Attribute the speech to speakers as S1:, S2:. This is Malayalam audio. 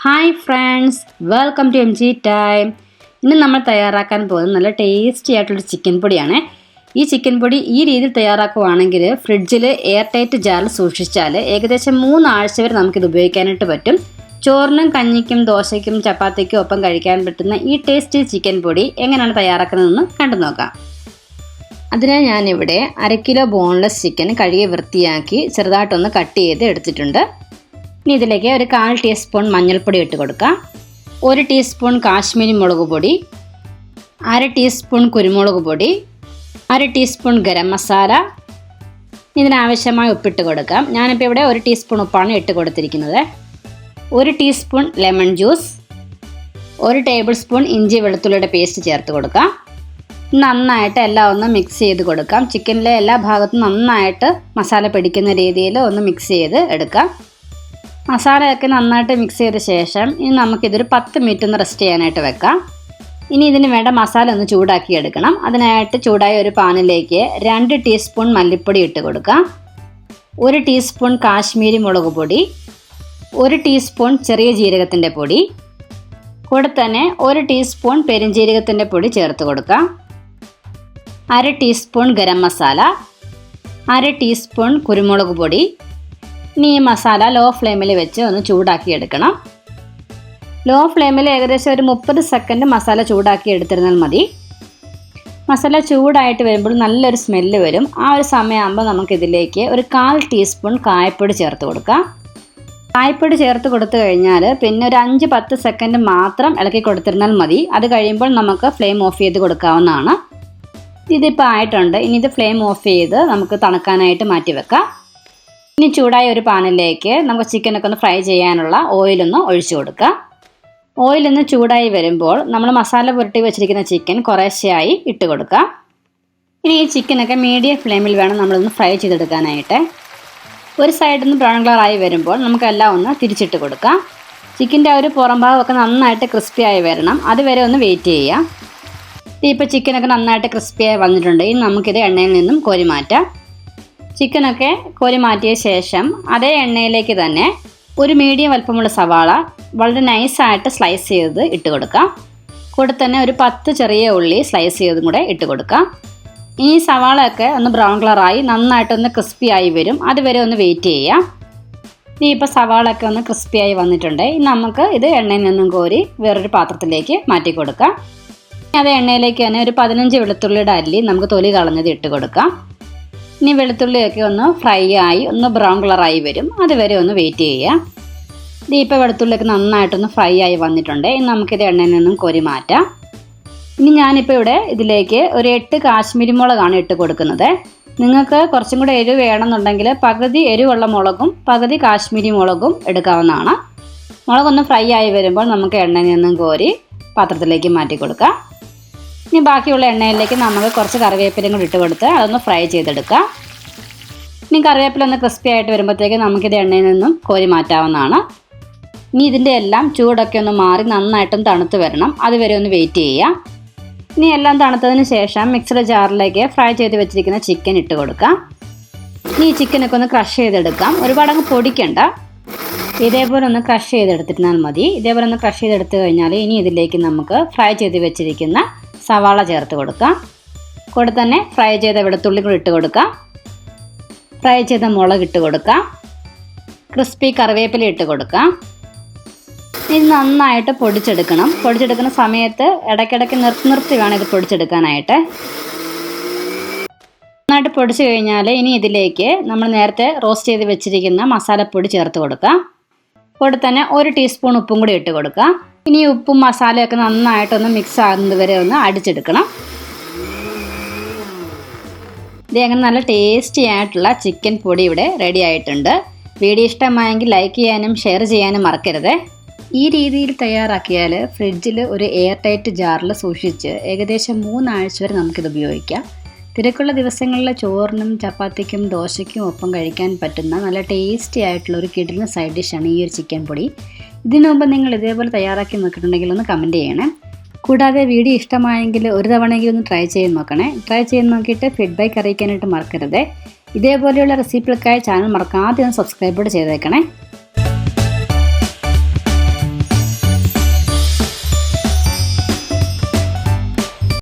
S1: Hi friends, welcome to MG time. ഇന്ന് നമ്മൾ തയ്യാറാക്കാൻ പോകുന്നത് നല്ല ടേസ്റ്റി ആയിട്ടുള്ളൊരു ചിക്കൻ പൊടിയാണ്. ഈ ചിക്കൻ പൊടി ഈ രീതിയിൽ തയ്യാറാക്കുവാണെങ്കിൽ ഫ്രിഡ്ജിൽ എയർ ടൈറ്റ് ജാറിൽ സൂക്ഷിച്ചാൽ ഏകദേശം 3 ആഴ്ച വരെ നമുക്കിത് ഉപയോഗിക്കാനായിട്ട് പറ്റും. ചോറിനും കഞ്ഞിക്കും ദോശയ്ക്കും ചപ്പാത്തിക്കും ഒപ്പം കഴിക്കാൻ പറ്റുന്ന ഈ ടേസ്റ്റി ചിക്കൻ പൊടി എങ്ങനെയാണ് തയ്യാറാക്കുന്നതെന്ന് കണ്ടു നോക്കാം. അതിനായി ഞാനിവിടെ 1/2 കിലോ ബോൺലെസ് ചിക്കൻ കഴുകി വൃത്തിയാക്കി ചെറുതായിട്ടൊന്ന് കട്ട് ചെയ്ത് എടുത്തിട്ടുണ്ട്. ഇനി ഇതിലേക്ക് ഒരു 1/4 ടീസ്പൂൺ മഞ്ഞൾപ്പൊടി ഇട്ട് കൊടുക്കാം. 1 ടീസ്പൂൺ കാശ്മീരി മുളക് പൊടി, 1/2 ടീസ്പൂൺ കുരുമുളക് പൊടി, 1/2 ടീസ്പൂൺ ഗരം മസാല. ഇതിനാവശ്യമായ ഉപ്പിട്ട് കൊടുക്കാം. ഞാനിപ്പോൾ ഇവിടെ 1 ടീസ്പൂൺ ഉപ്പാണ് ഇട്ട് കൊടുത്തിരിക്കുന്നത്. 1 teaspoon lemon juice, 1 table spoon ഇഞ്ചി വെളുത്തുള്ളിയുടെ പേസ്റ്റ് ചേർത്ത് കൊടുക്കാം. നന്നായിട്ട് എല്ലാം ഒന്ന് മിക്സ് ചെയ്ത് കൊടുക്കാം. ചിക്കനിലെ എല്ലാ ഭാഗത്തും നന്നായിട്ട് മസാല പിടിക്കുന്ന രീതിയിൽ ഒന്ന് മിക്സ് ചെയ്ത് എടുക്കാം. മസാലയൊക്കെ നന്നായിട്ട് മിക്സ് ചെയ്ത ശേഷം ഇനി നമുക്കിതൊരു 10 മിനിറ്റ് ഒന്ന് റെസ്റ്റ് ചെയ്യാനായിട്ട് വെക്കാം. ഇനി ഇതിന് വേണ്ട മസാല ഒന്ന് ചൂടാക്കി എടുക്കണം. അതിനായിട്ട് ചൂടായ ഒരു പാനിലേക്ക് 2 ടീസ്പൂൺ മല്ലിപ്പൊടി ഇട്ട് കൊടുക്കാം, 1 ടീസ്പൂൺ കാശ്മീരി മുളക് പൊടി, 1 ടീസ്പൂൺ ചെറിയ ജീരകത്തിൻ്റെ പൊടി, കൂടെ തന്നെ 1 ടീസ്പൂൺ പെരുംജീരകത്തിൻ്റെ പൊടി ചേർത്ത് കൊടുക്കാം, 1/2 ടീസ്പൂൺ ഗരം മസാല, 1/2 ടീസ്പൂൺ കുരുമുളക് പൊടി. ഇനി ഈ മസാല ലോ ഫ്ലെയിമിൽ വെച്ച് ഒന്ന് ചൂടാക്കി എടുക്കണം. ലോ ഫ്ലെയിമിൽ ഏകദേശം ഒരു 30 സെക്കൻഡ് മസാല ചൂടാക്കി എടുത്തിരുന്നാൽ മതി. മസാല ചൂടായിട്ട് വരുമ്പോൾ നല്ലൊരു സ്മെല്ല് വരും. ആ ഒരു സമയമാകുമ്പോൾ നമുക്കിതിലേക്ക് ഒരു 1/4 ടീസ്പൂൺ കായപ്പൊടി ചേർത്ത് കൊടുക്കാം. കായപ്പൊടി ചേർത്ത് കൊടുത്തു കഴിഞ്ഞാൽ പിന്നെ ഒരു 5-10 സെക്കൻഡ് മാത്രം ഇളക്കി കൊടുത്തിരുന്നാൽ മതി. അത് കഴിയുമ്പോൾ നമുക്ക് ഫ്ലെയിം ഓഫ് ചെയ്ത് കൊടുക്കാവുന്നതാണ്. ഇതിപ്പോൾ ആയിട്ടുണ്ട്. ഇനി ഇത് ഫ്ലെയിം ഓഫ് ചെയ്ത് നമുക്ക് തണുക്കാനായിട്ട് മാറ്റി വെക്കാം. ഇനി ചൂടായ ഒരു പാനിലേക്ക് നമുക്ക് ചിക്കനൊക്കെ ഒന്ന് ഫ്രൈ ചെയ്യാനുള്ള ഓയിലൊന്ന് ഒഴിച്ചു കൊടുക്കാം. ഓയിലൊന്ന് ചൂടായി വരുമ്പോൾ നമ്മൾ മസാല പുരട്ടി വെച്ചിരിക്കുന്ന ചിക്കൻ കുറേശ്ശെയായി ഇട്ട് കൊടുക്കാം. ഇനി ഈ ചിക്കനൊക്കെ മീഡിയം ഫ്ലെയിമിൽ വേണം നമ്മളൊന്ന് ഫ്രൈ ചെയ്തെടുക്കാനായിട്ട്. ഒരു സൈഡിൽ നിന്ന് ബ്രൗൺ കളറായി വരുമ്പോൾ നമുക്കെല്ലാം ഒന്ന് തിരിച്ചിട്ട് കൊടുക്കാം. ചിക്കൻ്റെ ഒരു പുറം ഭാഗമൊക്കെ നന്നായിട്ട് ക്രിസ്പിയായി വരണം. അതുവരെ ഒന്ന് വെയിറ്റ് ചെയ്യാം. ഇപ്പോൾ ചിക്കനൊക്കെ നന്നായിട്ട് ക്രിസ്പിയായി വന്നിട്ടുണ്ട്. ഇനി നമുക്കിത് എണ്ണയിൽ നിന്നും കോരി മാറ്റാം. ചിക്കനൊക്കെ കോരി മാറ്റിയ ശേഷം അതേ എണ്ണയിലേക്ക് തന്നെ ഒരു മീഡിയം വലുപ്പമുള്ള സവാള വളരെ നൈസായിട്ട് സ്ലൈസ് ചെയ്ത് ഇട്ട് കൊടുക്കാം. കൂടെ തന്നെ ഒരു 10 ചെറിയ ഉള്ളി സ്ലൈസ് ചെയ്തും കൂടെ ഇട്ട് കൊടുക്കാം. ഈ സവാളയൊക്കെ ഒന്ന് ബ്രൗൺ കളറായി നന്നായിട്ടൊന്ന് ക്രിസ്പിയായി വരും. അതുവരെ ഒന്ന് വെയിറ്റ് ചെയ്യാം. ഇപ്പോൾ സവാളയൊക്കെ ഒന്ന് ക്രിസ്പിയായി വന്നിട്ടുണ്ട്. ഇനി നമുക്ക് ഇത് എണ്ണയിൽ നിന്നും കോരി വേറൊരു പാത്രത്തിലേക്ക് മാറ്റി കൊടുക്കാം. അതേ എണ്ണയിലേക്ക് തന്നെ ഒരു 15 വെളുത്തുള്ളിയുടെ അല്ലി നമുക്ക് തൊലി കളഞ്ഞത് ഇട്ട് കൊടുക്കാം. ഇനി വെളുത്തുള്ളിയൊക്കെ ഒന്ന് ഫ്രൈ ആയി ഒന്ന് ബ്രൗൺ കളറായി വരും. അതുവരെ ഒന്ന് വെയിറ്റ് ചെയ്യുക. ഇപ്പോൾ വെളുത്തുള്ളിയൊക്കെ നന്നായിട്ടൊന്ന് ഫ്രൈ ആയി വന്നിട്ടുണ്ട്. ഇനി നമുക്കിത് എണ്ണയിൽ നിന്നും കോരി മാറ്റാം. ഇനി ഞാനിപ്പോൾ ഇവിടെ ഇതിലേക്ക് ഒരു 8 കാശ്മീരി മുളകാണ് ഇട്ട് കൊടുക്കുന്നത്. നിങ്ങൾക്ക് കുറച്ചും കൂടെ എരിവ് വേണമെന്നുണ്ടെങ്കിൽ പകുതി എരിവുള്ള മുളകും പകുതി കാശ്മീരി മുളകും എടുക്കാവുന്നതാണ്. മുളകൊന്ന് ഫ്രൈ ആയി വരുമ്പോൾ നമുക്ക് എണ്ണയിൽ നിന്നും കോരി പാത്രത്തിലേക്ക് മാറ്റി കൊടുക്കാം. ഇനി ബാക്കിയുള്ള എണ്ണയിലേക്ക് നമുക്ക് കുറച്ച് കറിവേപ്പിലയും കൂടി ഇട്ട് കൊടുത്ത് അതൊന്ന് ഫ്രൈ ചെയ്തെടുക്കാം. ഇനി കറിവേപ്പില ഒന്ന് ക്രിസ്പി ആയിട്ട് വരുമ്പോഴത്തേക്ക് നമുക്കിത് എണ്ണയിൽ നിന്നും കോരി മാറ്റാവുന്നതാണ്. ഇനി ഇതിൻ്റെ എല്ലാം ചൂടൊക്കെ ഒന്ന് മാറി നന്നായിട്ടും തണുത്ത് വരണം. അതുവരെ ഒന്ന് വെയിറ്റ് ചെയ്യാം. ഇനി എല്ലാം തണുത്തതിന് ശേഷം മിക്സിയുടെ ജാറിലേക്ക് ഫ്രൈ ചെയ്ത് വെച്ചിരിക്കുന്ന ചിക്കൻ ഇട്ട് കൊടുക്കാം. ഇനി ഈ ചിക്കനൊക്കെ ഒന്ന് ക്രഷ് ചെയ്തെടുക്കാം. ഒരുപാട് അങ്ങ് പൊടിക്കണ്ട. ഇതേപോലെ ഒന്ന് ക്രഷ് ചെയ്തെടുത്തിരുന്നാൽ മതി. ഇതേപോലെ ഒന്ന് ക്രഷ് ചെയ്തെടുത്ത് കഴിഞ്ഞാൽ ഇനി ഇതിലേക്ക് നമുക്ക് ഫ്രൈ ചെയ്ത് വെച്ചിരിക്കുന്ന സവാള ചേർത്ത് കൊടുക്കാം. കൂടെ തന്നെ ഫ്രൈ ചെയ്ത വെളുത്തുള്ളി കൂടി ഇട്ട് കൊടുക്കാം. ഫ്രൈ ചെയ്ത മുളക് ഇട്ട് കൊടുക്കാം. ക്രിസ്പി കറിവേപ്പില ഇട്ട് കൊടുക്കാം. ഇത് നന്നായിട്ട് പൊടിച്ചെടുക്കണം. പൊടിച്ചെടുക്കുന്ന സമയത്ത് ഇടയ്ക്കിടയ്ക്ക് നിർത്തി വേണം ഇത് പൊടിച്ചെടുക്കാനായിട്ട്. നന്നായിട്ട് പൊടിച്ചു കഴിഞ്ഞാൽ ഇനി ഇതിലേക്ക് നമ്മൾ നേരത്തെ റോസ്റ്റ് ചെയ്ത് വെച്ചിരിക്കുന്ന മസാലപ്പൊടി ചേർത്ത് കൊടുക്കാം. കൂടെ തന്നെ 1 ടീസ്പൂൺ ഉപ്പും കൂടി ഇട്ട് കൊടുക്കാം. ഇനി ഉപ്പും മസാലയൊക്കെ നന്നായിട്ടൊന്ന് മിക്സ് ആകുന്നത് വരെ ഒന്ന് അടിച്ചെടുക്കണം. ഇത് അങ്ങനെ നല്ല ടേസ്റ്റി ആയിട്ടുള്ള ചിക്കൻ പൊടി ഇവിടെ റെഡി ആയിട്ടുണ്ട്. വീഡിയോ ഇഷ്ടമായെങ്കിൽ ലൈക്ക് ചെയ്യാനും ഷെയർ ചെയ്യാനും മറക്കരുത്. ഈ രീതിയിൽ തയ്യാറാക്കിയാൽ ഫ്രിഡ്ജിൽ ഒരു എയർ ടൈറ്റ് ജാറിൽ സൂക്ഷിച്ച് ഏകദേശം 3 ആഴ്ച വരെ നമുക്കിത് ഉപയോഗിക്കാം. തിരക്കുള്ള ദിവസങ്ങളിൽ ചോറിനും ചപ്പാത്തിക്കും ദോശയ്ക്കും ഒപ്പം കഴിക്കാൻ പറ്റുന്ന നല്ല ടേസ്റ്റി ആയിട്ടുള്ള ഒരു കിടിലൻ സൈഡ് ഡിഷാണ് ഈ ഒരു ചിക്കൻ പൊടി. ഇതിനു മുമ്പ് നിങ്ങൾ ഇതേപോലെ തയ്യാറാക്കി നോക്കിയിട്ടുണ്ടെങ്കിൽ ഒന്ന് കമൻറ്റ് ചെയ്യണേ. കൂടാതെ വീഡിയോ ഇഷ്ടമായെങ്കിൽ ഒരു തവണയെങ്കിലും ഒന്ന് ട്രൈ ചെയ്ത് നോക്കണേ. ട്രൈ ചെയ്ത് നോക്കിയിട്ട് ഫീഡ്ബാക്ക് അറിയിക്കാനായിട്ട് മറക്കരുത്. ഇതേപോലെയുള്ള റെസിപ്പികൾക്കായി ചാനൽ മറക്കാതെ ഒന്ന് സബ്സ്ക്രൈബ് ചെയ്തേക്കണേ.